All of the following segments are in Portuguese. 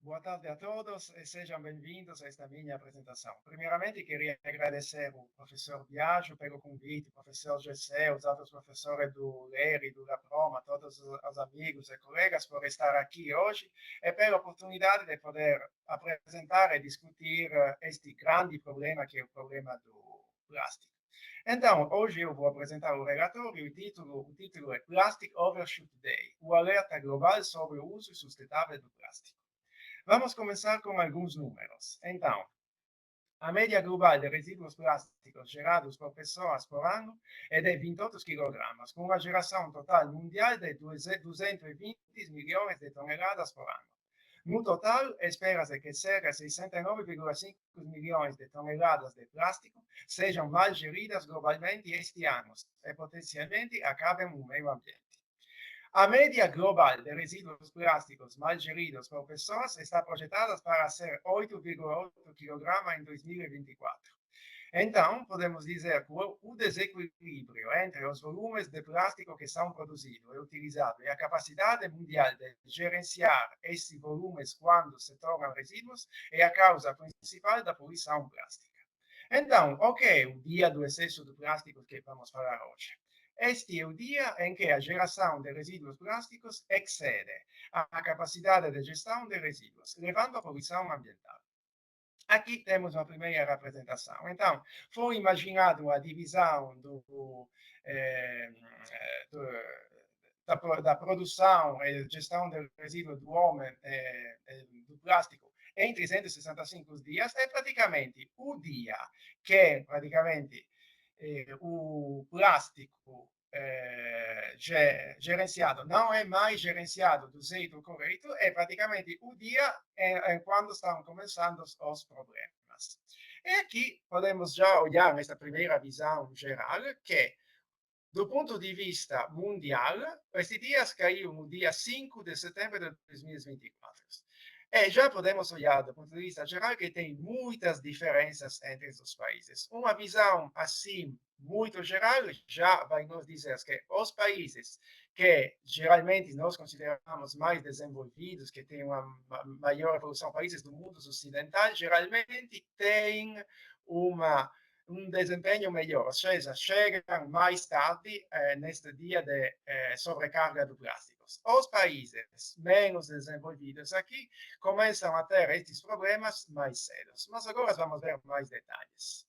Boa tarde a todos e sejam bem-vindos a esta minha apresentação. Primeiramente, queria agradecer ao professor Biagio pelo convite, o professor Gessé, os outros professores do LERI, do LAPROMA, todos os amigos e colegas por estar aqui hoje e pela oportunidade de poder apresentar e discutir este grande problema que é o problema do plástico. Então, hoje eu vou apresentar o relatório, o título é Plastic Overshoot Day, o alerta global sobre o uso sustentável do plástico. Vamos começar com alguns números. Então, a média global de resíduos plásticos gerados por pessoas por ano é de 28 kg, com uma geração total mundial de 220 milhões de toneladas por ano. No total, espera-se que cerca de 69,5 milhões de toneladas de plástico sejam mal geridas globalmente este ano e potencialmente acabem no meio ambiente. A média global de resíduos plásticos mal geridos por pessoas está projetada para ser 8,8 kg em 2024. Então, podemos dizer que o desequilíbrio entre os volumes de plástico que são produzidos e utilizados e a capacidade mundial de gerenciar esses volumes quando se tornam resíduos é a causa principal da poluição plástica. Então, o que é o dia do excesso de plástico que vamos falar hoje? Este é o dia em que a geração de resíduos plásticos excede a capacidade de gestão de resíduos, levando à poluição ambiental. Aqui temos uma primeira representação. Então, foi imaginado a divisão eh, da produção e gestão de resíduos do homem do plástico em 365 dias. É praticamente o dia que praticamente o plástico gerenciado não é mais gerenciado do jeito correto, é praticamente o dia quando estão começando os problemas. E aqui podemos já olhar nesta primeira visão geral que, do ponto de vista mundial, estes dias caiu no dia 5 de setembro de 2024. E já podemos olhar do ponto de vista geral que tem muitas diferenças entre os países. Uma visão assim muito geral já vai nos dizer que os países que geralmente nós consideramos mais desenvolvidos, que têm uma maior evolução, países do mundo ocidental, geralmente têm um desempenho melhor, ou seja, chegam mais tarde neste dia de sobrecarga do plástico. Os países menos desenvolvidos aqui começam a ter estes problemas mais cedo. Mas agora vamos ver mais detalhes.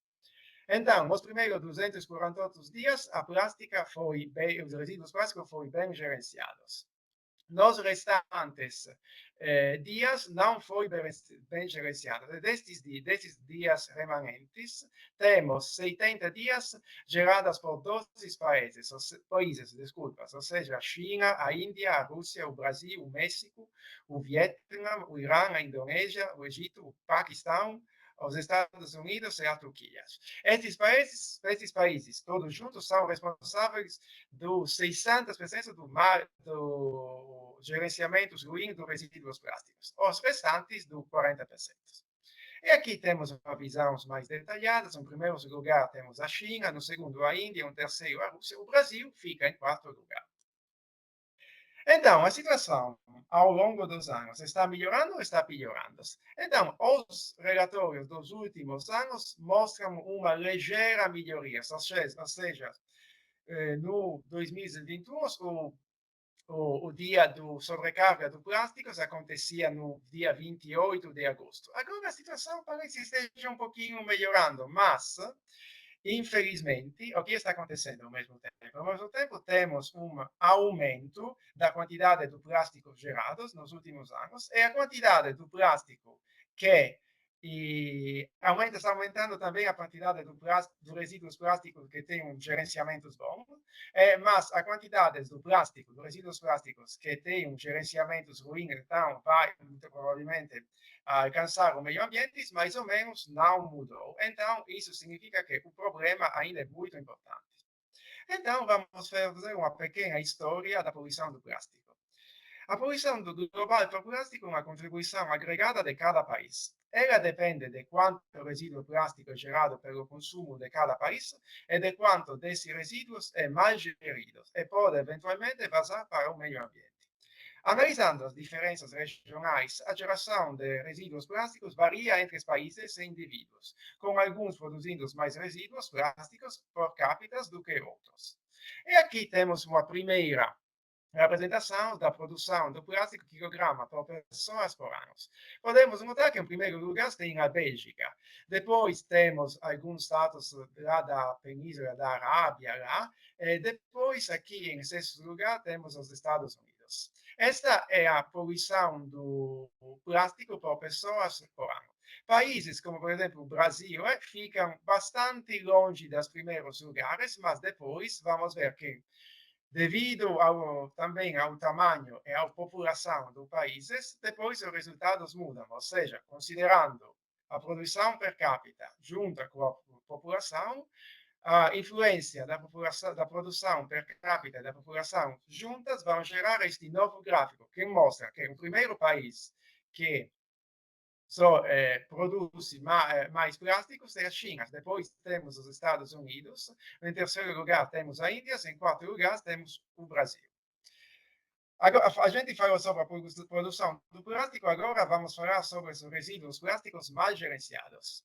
Então, nos primeiros 248 dias, a plástica foi bem, os resíduos plásticos foram bem gerenciados. Nos restantes dias não foi bem gerenciado. Destes dias remanentes, temos 70 dias gerados por 12 países, ou seja, a China, a Índia, a Rússia, o Brasil, o México, o Vietnã, o Irã, a Indonésia, o Egito, o Paquistão, os Estados Unidos e a Turquia. Estes países, todos juntos, são responsáveis dos 600% do gerenciamento ruim dos resíduos plásticos. Os restantes, do 40%. E aqui temos uma visão mais detalhada. Em primeiro lugar, temos a China, no segundo, a Índia, no terceiro, a Rússia. O Brasil fica em quarto lugar. Então, a situação ao longo dos anos está melhorando ou está piorando? Então, os relatórios dos últimos anos mostram uma ligeira melhoria, ou seja, no 2021, o dia do sobrecarga do plásticos acontecia no dia 28 de agosto. Agora a situação parece que esteja um pouquinho melhorando, mas infelizmente, o que está acontecendo ao mesmo tempo? Ao mesmo tempo, temos um aumento da quantidade de plástico gerados nos últimos anos e a quantidade de plástico que está aumentando também a quantidade de resíduos plásticos que têm um gerenciamento bom, mas a quantidade do plástico, dos resíduos plásticos que têm um gerenciamento ruim, então vai muito provavelmente alcançar o meio ambiente, mais ou menos não mudou. Então, isso significa que o problema ainda é muito importante. Então, vamos fazer uma pequena história da poluição do plástico. A poluição global por plástico é uma contribuição agregada de cada país. Ela depende de quanto resíduo plástico é gerado pelo consumo de cada país e de quanto desses resíduos é mal gerido e pode eventualmente vazar para o meio ambiente. Analizando as diferenças regionais, a geração de resíduos plásticos varia entre os países e indivíduos, com alguns produzindo mais resíduos plásticos por capita do que outros. E aqui temos uma primeira representação da produção do plástico quilograma por pessoas por ano. Podemos notar que, em primeiro lugar, tem a Bélgica. Depois temos alguns estados lá da Península da Arábia, lá. E depois, aqui, em sexto lugar, temos os Estados Unidos. Esta é a poluição do plástico por pessoas por ano. Países como, por exemplo, o Brasil, ficam bastante longe dos primeiros lugares, mas depois vamos ver que devido também ao tamanho e à população do país, depois os resultados mudam, ou seja, considerando a produção per capita junto com a população, a influência da produção per capita e da população juntas vão gerar este novo gráfico que mostra que o primeiro país que só produz mais plásticos é a China. Depois temos os Estados Unidos. Em terceiro lugar, temos a Índia. Em quarto lugar, temos o Brasil. Agora, a gente falou sobre a produção do plástico, agora vamos falar sobre os resíduos plásticos mal gerenciados.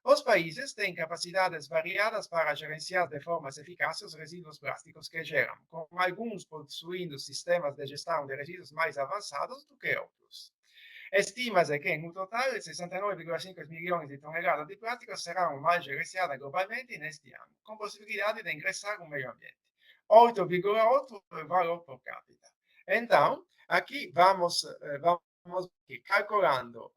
Os países têm capacidades variadas para gerenciar de formas eficazes os resíduos plásticos que geram, com alguns possuindo sistemas de gestão de resíduos mais avançados do que outros. Estima-se que, no total, 69,5 milhões de toneladas de plástico serão mal gerenciadas globalmente neste ano, com possibilidade de ingressar no meio ambiente. 8,8 é o valor por capita. Então, aqui vamos calculando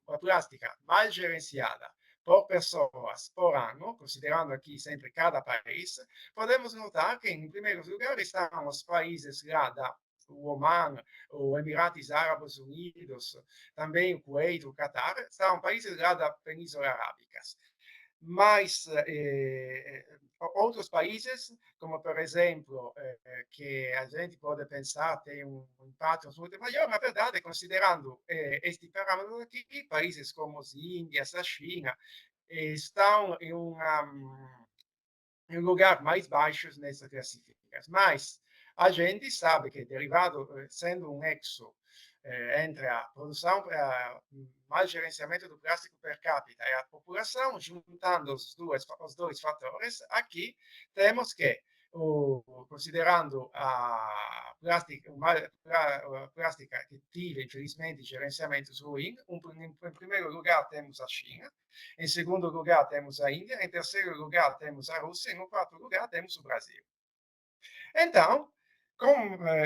a plástica mal gerenciada por pessoas por ano, considerando aqui sempre cada país, podemos notar que, em primeiro lugar, estão os países lá da o Oman, os Emirados Árabes Unidos, também o Kuwait, o Catar, são países lá da Península Arábica. Mas outros países, como por exemplo, que a gente pode pensar tem um impacto muito maior, na verdade, considerando este parâmetro aqui, países como as Índias, a China, estão em lugar mais baixos nessas classificações. Mas a gente sabe que, derivado, sendo um nexo entre a produção, mais gerenciamento do plástico per capita e a população, juntando os dois fatores, aqui temos que, considerando a plástica que tive, infelizmente, gerenciamentos ruins, em primeiro lugar temos a China, em segundo lugar temos a Índia, em terceiro lugar temos a Rússia, e no quarto lugar temos o Brasil. Então,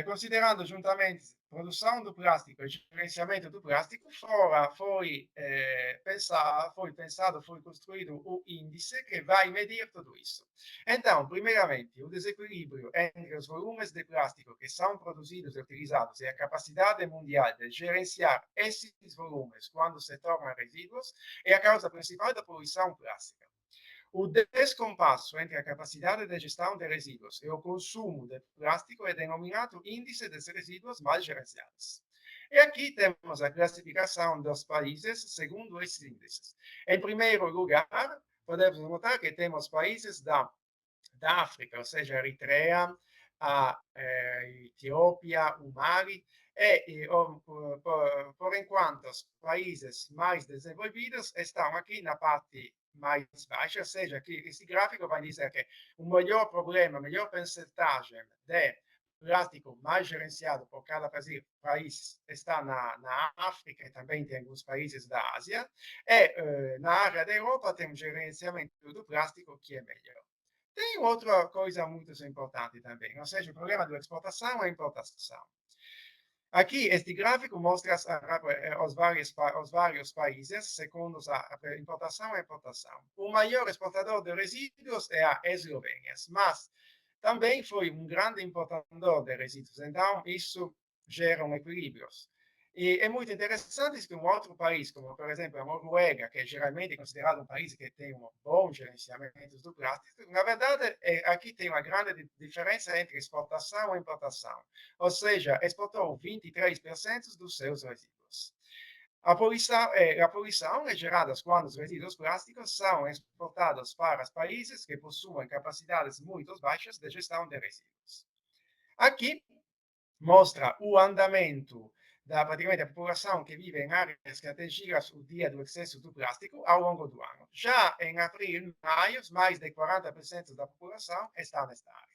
considerando juntamente produção do plástico e gerenciamento do plástico, foi construído o índice que vai medir tudo isso. Então, primeiramente, o desequilíbrio entre os volumes de plástico que são produzidos e utilizados e a capacidade mundial de gerenciar esses volumes quando se tornam resíduos é a causa principal da poluição plástica. O descompasso entre a capacidade de gestão de resíduos e o consumo de plástico é denominado índice de resíduos mal gerenciados. E aqui temos a classificação dos países segundo esses índices. Em primeiro lugar, podemos notar que temos países da África, ou seja, Eritreia, a Etiópia, o Mali, por enquanto, os países mais desenvolvidos estão aqui na parte mais baixa, ou seja, que esse gráfico vai dizer que o melhor problema, a melhor percentagem de plástico mais gerenciado por cada país está na África e também tem alguns países da Ásia, e na área da Europa tem um gerenciamento do plástico que é melhor. Tem outra coisa muito importante também, ou seja, o problema da exportação e importação. Aqui, este gráfico mostra os vários países, segundo a importação e exportação. O maior exportador de resíduos é a Eslovênia, mas também foi um grande importador de resíduos, então isso gera um equilíbrio. E é muito interessante que um outro país, como por exemplo a Noruega, que é geralmente considerado um país que tem um bom gerenciamento do plástico, na verdade, aqui tem uma grande diferença entre exportação e importação. Ou seja, exportou 23% dos seus resíduos. A poluição é gerada quando os resíduos plásticos são exportados para os países que possuem capacidades muito baixas de gestão de resíduos. Aqui mostra o andamento da praticamente a população que vive em áreas que atingiram o dia do excesso do plástico ao longo do ano. Já em abril e maio, mais de 40% da população está nesta área.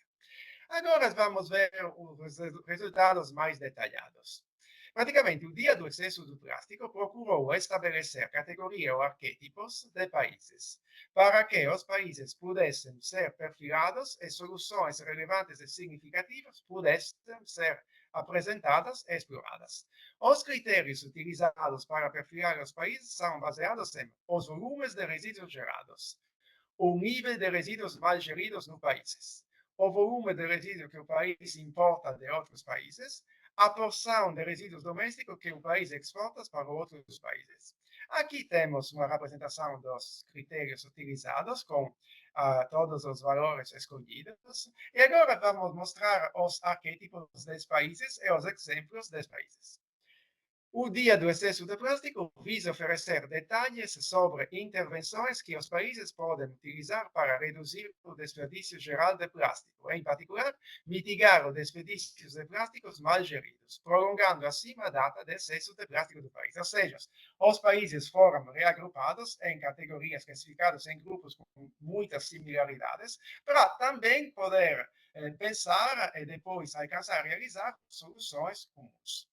Agora vamos ver os resultados mais detalhados. Praticamente, o Dia do Excesso do Plástico procurou estabelecer categorias ou arquétipos de países, para que os países pudessem ser perfilados e soluções relevantes e significativas pudessem ser apresentadas e exploradas. Os critérios utilizados para perfilar os países são baseados em os volumes de resíduos gerados, o nível de resíduos mal geridos no país, o volume de resíduos que o país importa de outros países, a porção de resíduos domésticos que o país exporta para outros países. Aqui temos uma representação dos critérios utilizados com todos os valores escolhidos. E agora vamos mostrar os arquétipos dos países e os exemplos dos países. O Dia do Excesso de Plástico visa oferecer detalhes sobre intervenções que os países podem utilizar para reduzir o desperdício geral de plástico, em particular, mitigar os desperdícios de plásticos mal geridos, prolongando assim a data de excesso de plástico do país. Ou seja, os países foram reagrupados em categorias classificadas em grupos com muitas similaridades, para também poder pensar e depois alcançar a realizar soluções comuns.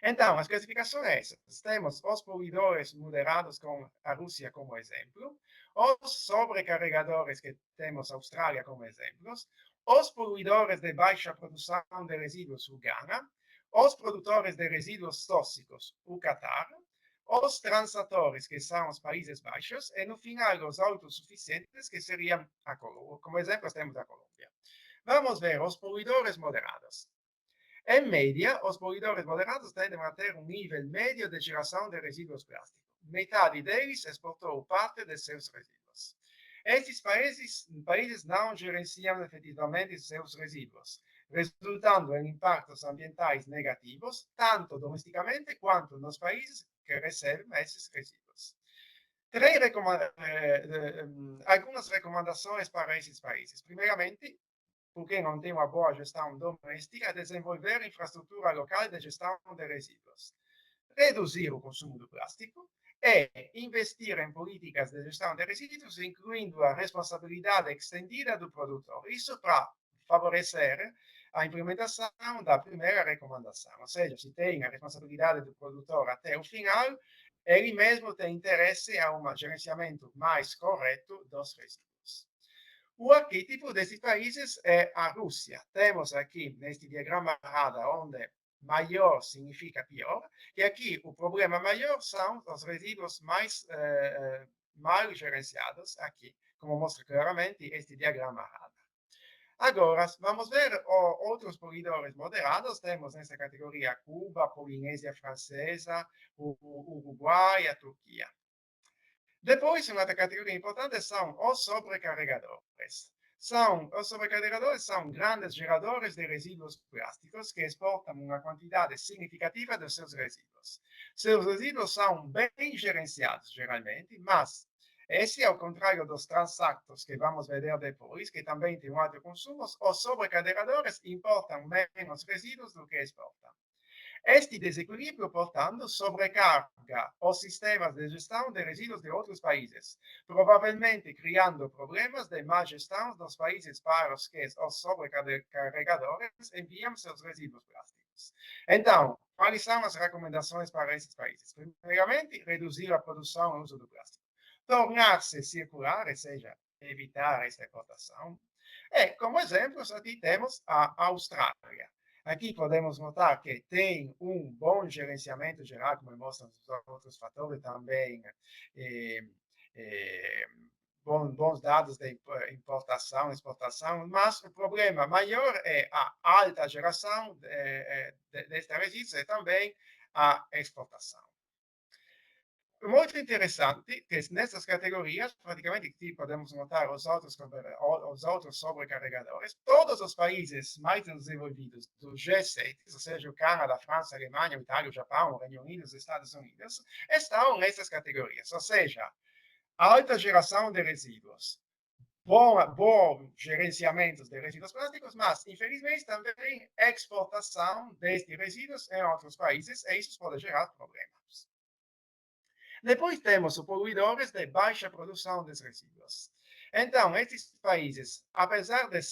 Então, as classificações, temos os poluidores moderados com a Rússia como exemplo, os sobrecarregadores que temos a Austrália como exemplos, os poluidores de baixa produção de resíduos, o Ghana, os produtores de resíduos tóxicos, o Catar, os transatores, que são os Países Baixos, e no final os autossuficientes, que seriam a Colômbia. Como exemplo, temos a Colômbia. Vamos ver os poluidores moderados. Em média, os poluidores moderados tendem a ter um nível médio de geração de resíduos plásticos. Metade deles exportou parte de seus resíduos. Estes países não gerenciam efetivamente seus resíduos, resultando em impactos ambientais negativos, tanto domesticamente quanto nos países que recebem esses resíduos. Algumas recomendações para esses países. Primeiramente, porque não tem uma boa gestão doméstica, desenvolver infraestrutura local de gestão de resíduos, reduzir o consumo do plástico e investir em políticas de gestão de resíduos, incluindo a responsabilidade extendida do produtor. Isso para favorecer a implementação da primeira recomendação, ou seja, se tem a responsabilidade do produtor até o final, ele mesmo tem interesse a um gerenciamento mais correto dos resíduos. O arquétipo desses países é a Rússia. Temos aqui neste diagrama rada, onde maior significa pior, e aqui o problema maior são os resíduos mais mal gerenciados, aqui, como mostra claramente este diagrama rada. Agora, vamos ver outros poluidores moderados. Temos nessa categoria Cuba, Polinésia Francesa, o Uruguai e a Turquia. Depois, uma outra categoria importante são os sobrecarregadores. Os sobrecarregadores são grandes geradores de resíduos plásticos que exportam uma quantidade significativa de seus resíduos. Seus resíduos são bem gerenciados, geralmente, mas esse, ao contrário dos transactos que vamos ver depois, que também têm um alto consumo, os sobrecarregadores importam menos resíduos do que exportam. Este desequilíbrio, portanto, sobrecarga os sistemas de gestão de resíduos de outros países, provavelmente criando problemas de má gestão dos países para os que os sobrecarregadores enviam seus resíduos plásticos. Então, quais são as recomendações para esses países? Primeiramente, reduzir a produção e o uso do plástico. Tornar-se circular, ou seja, evitar esta exportação. E, como exemplos, aqui temos a Austrália. Aqui podemos notar que tem um bom gerenciamento geral, como mostram os outros fatores também, eh, eh, bons dados de importação, exportação, mas o problema maior é a alta geração desta resíduos e também a exportação. Muito interessante que nessas categorias, praticamente aqui podemos notar os outros sobrecarregadores, todos os países mais desenvolvidos do G7, ou seja, o Canadá, a França, a Alemanha, a Itália, o Japão, o Reino Unido, os Estados Unidos, estão nessas categorias, ou seja, alta geração de resíduos, bom gerenciamento de resíduos plásticos, mas infelizmente também exportação destes resíduos em outros países, e isso pode gerar problemas. Depois temos os poluidores de baixa produção de resíduos. Então, esses países, apesar de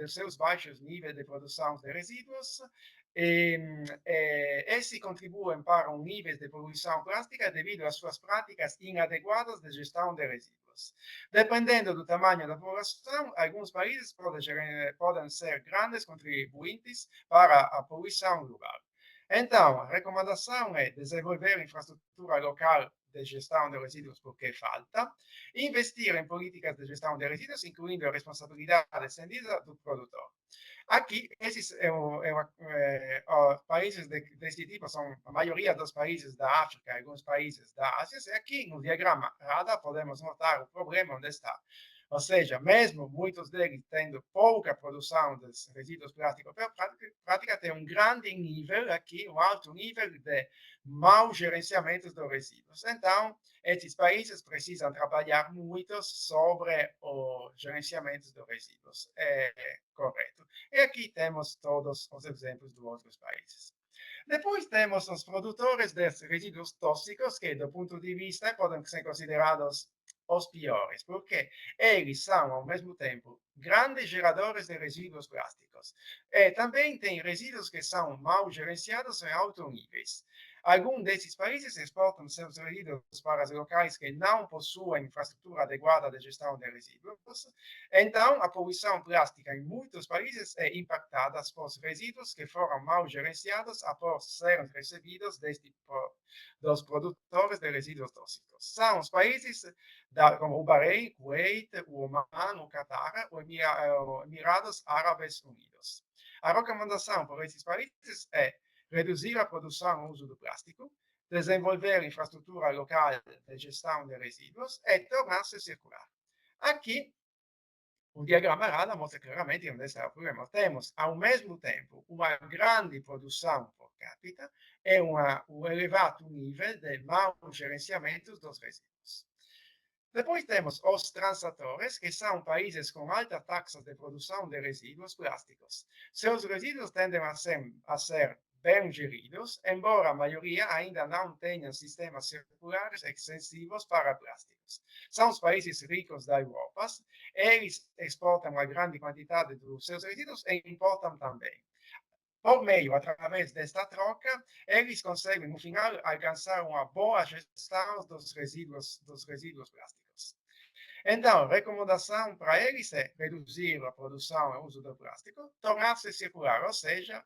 seus baixos níveis de produção de resíduos, esses contribuem para um nível de poluição plástica devido às suas práticas inadequadas de gestão de resíduos. Dependendo do tamanho da população, alguns países podem ser grandes contribuintes para a poluição global. Então, a recomendação é desenvolver infraestrutura local de gestão de resíduos porque falta, investir em políticas de gestão de resíduos, incluindo a responsabilidade estendida do produtor. Aqui, esses países desse tipo são a maioria dos países da África, alguns países da Ásia, e aqui no diagrama RADA podemos notar o problema onde está. Ou seja, mesmo muitos deles tendo pouca produção de resíduos plásticos per prática, tem um grande nível aqui, um alto nível de mau gerenciamento dos resíduos. Então, esses países precisam trabalhar muito sobre o gerenciamento dos resíduos. É correto. E aqui temos todos os exemplos de outros países. Depois temos os produtores de resíduos tóxicos, que do ponto de vista podem ser considerados os piores, porque eles são, ao mesmo tempo, grandes geradores de resíduos plásticos. E também tem resíduos que são mal gerenciados em altos níveis. Alguns desses países exportam seus resíduos para locais que não possuem infraestrutura adequada de gestão de resíduos. Então, a poluição plástica em muitos países é impactada por resíduos que foram mal gerenciados após serem recebidos dos produtores de resíduos tóxicos. São os países como o Bahrein, Kuwait, o Oman, o Catar, os Emirados Árabes Unidos. A recomendação para esses países é reduzir a produção e o uso do plástico, desenvolver infraestrutura local de gestão de resíduos e tornar-se circular. Aqui, o diagrama RADA mostra claramente onde está o problema. Temos, ao mesmo tempo, uma grande produção por capita e um elevado nível de mau gerenciamento dos resíduos. Depois temos os transatores, que são países com alta taxa de produção de resíduos plásticos. Seus resíduos tendem a ser bem geridos, embora a maioria ainda não tenham sistemas circulares extensivos para plásticos. São os países ricos da Europa. Eles exportam uma grande quantidade dos seus resíduos e importam também. Por meio, através desta troca, eles conseguem, no final, alcançar uma boa gestão dos resíduos plásticos. Então, recomendação para eles é reduzir a produção e o uso do plástico, tornar-se circular, ou seja,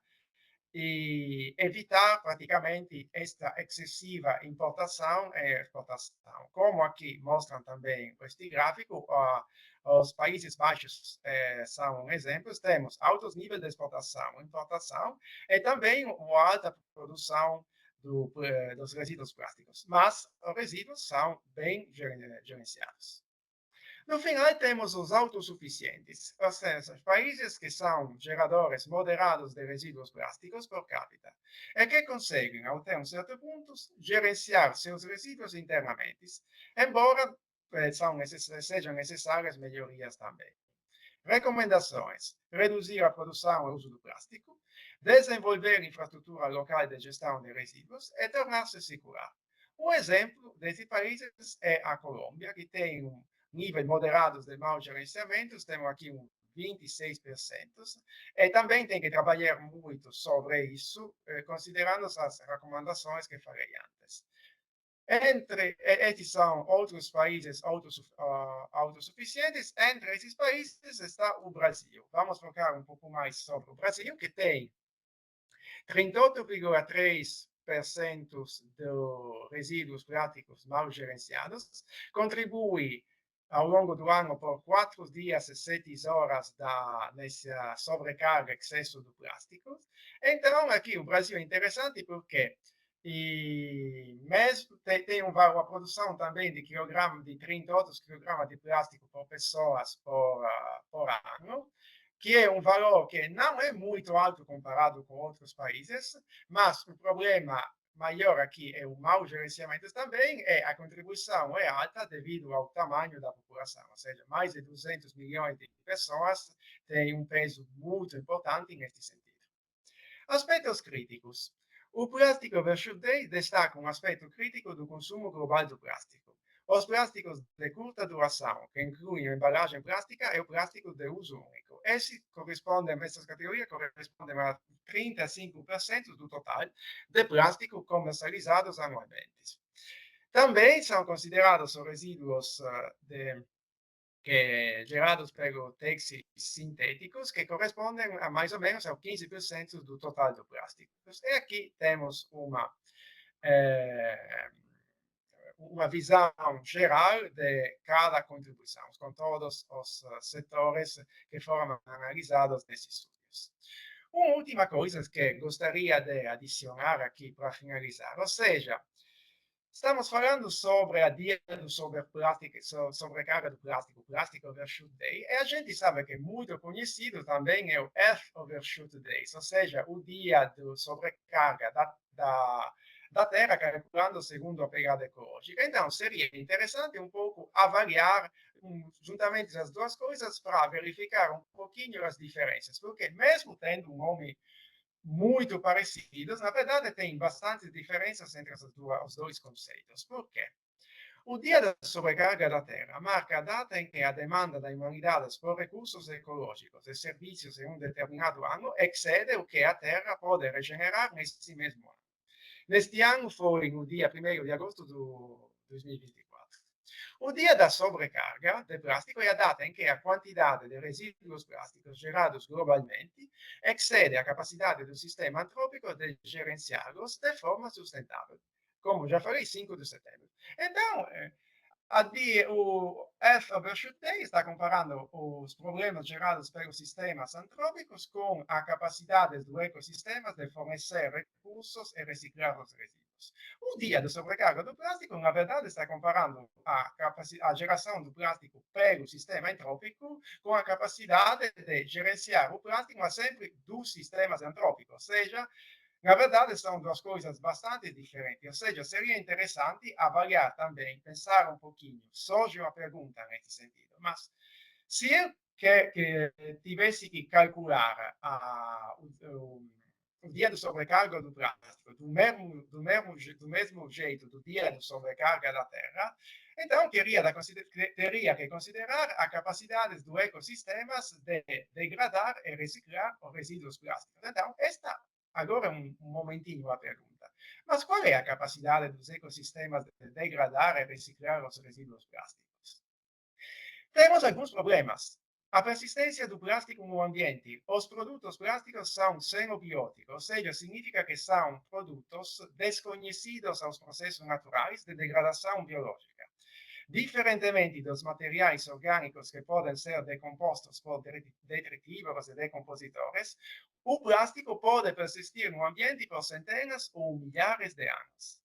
e evitar praticamente esta excessiva importação e exportação. Como aqui mostram também este gráfico, os Países Baixos são exemplos, temos altos níveis de exportação e importação, e também uma alta produção dos resíduos plásticos, mas os resíduos são bem gerenciados. No final, temos os autossuficientes, ou seja, os países que são geradores moderados de resíduos plásticos por capita e que conseguem, até um certo ponto, gerenciar seus resíduos internamente, embora sejam necessárias melhorias também. Recomendações: reduzir a produção e o uso do plástico, desenvolver infraestrutura local de gestão de resíduos e tornar-se circular. Um exemplo desses países é a Colômbia, que tem nível moderado de mau gerenciamento, temos aqui 26%, e também tem que trabalhar muito sobre isso, considerando as recomendações que falei antes. Estes são outros países autossuficientes. Entre esses países está o Brasil. Vamos focar um pouco mais sobre o Brasil, que tem 38,3% dos resíduos plásticos mal gerenciados, contribui ao longo do ano por 4 dias e 7 horas nessa sobrecarga, excesso do plástico. Então, aqui o Brasil é interessante porque e mesmo tem uma produção também de 38 quilogramas de plástico por pessoas por ano, que é um valor que não é muito alto comparado com outros países, mas o problema maior aqui é o mau gerenciamento também, e a contribuição é alta devido ao tamanho da população, ou seja, mais de 200 milhões de pessoas têm um peso muito importante neste sentido. Aspectos críticos. O Plástico Overshoot Day destaca um aspecto crítico do consumo global do plástico. Os plásticos de curta duração, que incluem a embalagem plástica e o plástico de uso único. Essas categorias correspondem a 35% do total de plástico comercializados anualmente. Também são considerados os resíduos gerados pelos têxteis sintéticos, que correspondem a mais ou menos ao 15% do total do plástico. E aqui temos eh, uma visão geral de cada contribuição, com todos os setores que foram analisados nesses estudos. Uma última coisa que gostaria de adicionar aqui para finalizar, ou seja, estamos falando sobre a dia do sobrecarga do plástico, Plastic Overshoot Day, e a gente sabe que muito conhecido também é o Earth Overshoot Day, ou seja, o dia do sobrecarga da Terra, calculando segundo a pegada ecológica. Então, seria interessante um pouco avaliar juntamente as duas coisas para verificar um pouquinho as diferenças, porque mesmo tendo um nome muito parecidos, na verdade tem bastantes diferenças entre os dois conceitos. Por quê? O Dia da Sobrecarga da Terra marca a data em que a demanda da humanidade por recursos ecológicos e serviços em um determinado ano excede o que a Terra pode regenerar nesse mesmo ano. Neste ano foi no dia 1º de agosto de 2024. O dia da sobrecarga de plástico é a data em que a quantidade de resíduos plásticos gerados globalmente excede a capacidade do sistema antrópico de gerenciá-los de forma sustentável. Como já falei, 5 de setembro. Então, o Earth Overshoot Day está comparando os problemas gerados pelos sistemas antrópicos com a capacidade do ecossistema de fornecer recursos e reciclar os resíduos. O dia de sobrecarga do plástico, na verdade, está comparando a geração do plástico pelo sistema antrópico com a capacidade de gerenciar o plástico, mas sempre dos sistemas antrópicos, ou seja, na verdade, são duas coisas bastante diferentes, ou seja, seria interessante avaliar também, pensar um pouquinho. Surge uma pergunta nesse sentido, mas se eu que tivesse que calcular o dia de sobrecarga do plástico do mesmo jeito do dia de sobrecarga da Terra, então teria que considerar a capacidade do ecossistemas de degradar e reciclar os resíduos plásticos. Então, esta agora um momentinho a pergunta. Mas qual é a capacidade dos ecossistemas de degradar e reciclar os resíduos plásticos? Temos alguns problemas. A persistência do plástico no ambiente. Os produtos plásticos são xenobióticos, ou seja, significa que são produtos desconhecidos aos processos naturais de degradação biológica. Diferentemente dos materiais orgânicos que podem ser decompostos por detritívoros e decompositores, o plástico pode persistir no ambiente por centenas ou milhares de anos.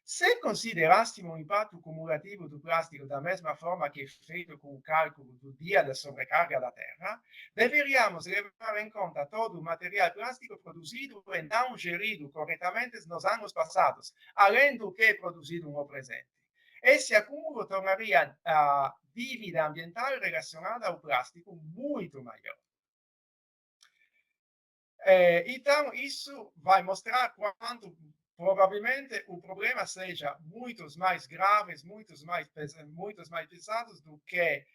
Se considerássemos o impacto cumulativo do plástico da mesma forma que é feito com o cálculo do dia da sobrecarga da Terra, deveríamos levar em conta todo o material plástico produzido e não gerido corretamente nos anos passados, além do que é produzido no presente. Esse acúmulo tornaria a dívida ambiental relacionada ao plástico muito maior. Então, isso vai mostrar quanto provavelmente o problema seja muitos mais graves, muitos mais pesados do que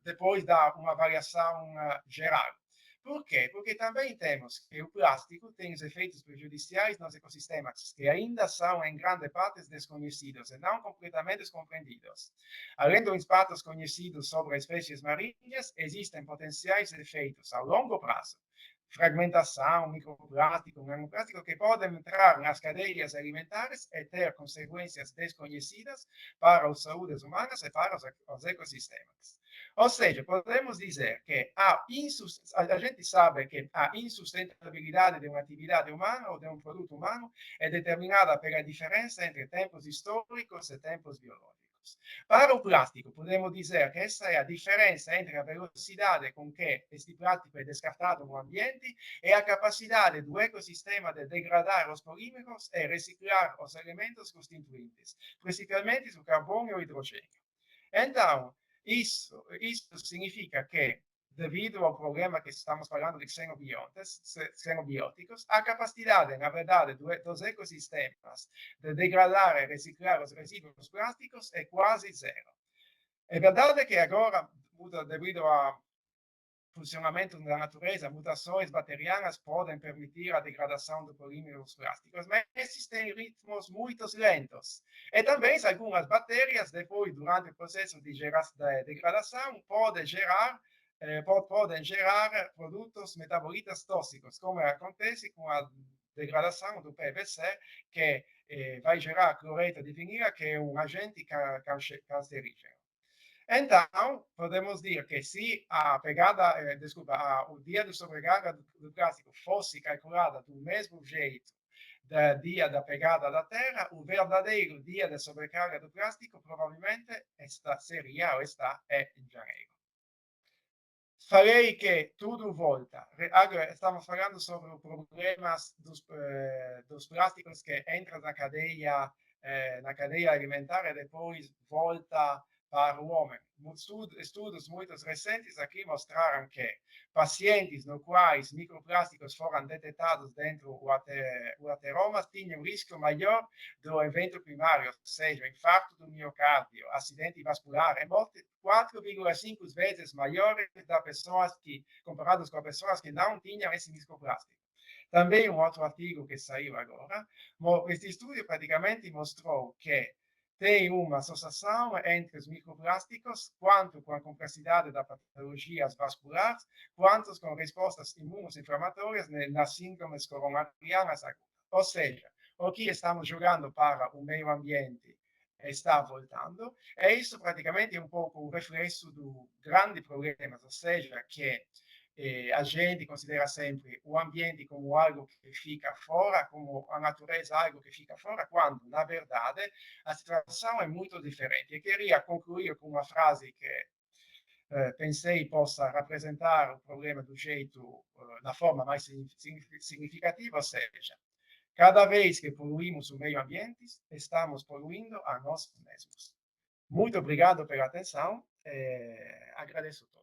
depois da uma avaliação geral. Por quê? Porque também temos que o plástico tem os efeitos prejudiciais nos ecossistemas, que ainda são, em grande parte, desconhecidos e não completamente compreendidos. Além dos impactos conhecidos sobre espécies marinhas, existem potenciais efeitos a longo prazo. Fragmentação, microplástico, nanoplástico, que podem entrar nas cadeias alimentares e ter consequências desconhecidas para as saúdes humanas e para os ecossistemas. Ou seja, podemos dizer que a gente sabe que a insustentabilidade de uma atividade humana ou de um produto humano é determinada pela diferença entre tempos históricos e tempos biológicos. plásticos. Para o plástico, podemos dizer que essa é a diferença entre a velocidade com que este plástico é descartado no ambiente e a capacidade do ecossistema de degradar os polímeros e reciclar os elementos constituintes, principalmente o carbono e o hidrogênio. Então, isso significa que, devido ao problema que estamos falando de xenobióticos, a capacidade, na verdade, dos ecossistemas de degradar e reciclar os resíduos plásticos é quase zero. É verdade que agora, devido ao funcionamento da natureza, mutações bacterianas podem permitir a degradação de polímeros plásticos, mas existem ritmos muito lentos. E também algumas bactérias, depois, durante o processo de degradação, podem gerar produtos metabolitas tóxicos, como acontece com a degradação do PVC, que vai gerar cloreto de vinila, que é um agente cancerígeno. Então, podemos dizer que se a pegada, o dia de sobrecarga do plástico fosse calculada do mesmo jeito do dia da pegada da Terra, o verdadeiro dia de sobrecarga do plástico provavelmente seria ou está em janeiro. Falei que tudo volta. Agora estamos falando sobre os problemas dos plásticos que entram na cadeia alimentar e depois volta para o homem. Estudos muito recentes aqui mostraram que pacientes nos quais microplásticos foram detectados dentro o ateroma tinham risco maior do evento primário, ou seja, infarto do miocárdio, acidente vascular e morte 4,5 vezes maiores comparados com pessoas que não tinham esse microplástico. Também um outro artigo que saiu agora, este estudo praticamente mostrou que tem uma associação entre os microplásticos, quanto com a complexidade das patologias vasculares, quanto com respostas imunoinflamatórias nas síndromes coronarianas agudas. Ou seja, o que estamos jogando para o meio ambiente está voltando, e isso praticamente é um pouco o reflexo do grande problema, ou seja, que a gente considera sempre o ambiente como algo que fica fora, como a natureza algo que fica fora, quando, na verdade, a situação é muito diferente. E queria concluir com uma frase que pensei possa rappresentar o problema do jeito, da forma mais significativa, ou seja, cada vez que poluímos o meio ambiente, estamos poluindo a nós mesmos. Muito obrigado pela atenção, agradeço a todos.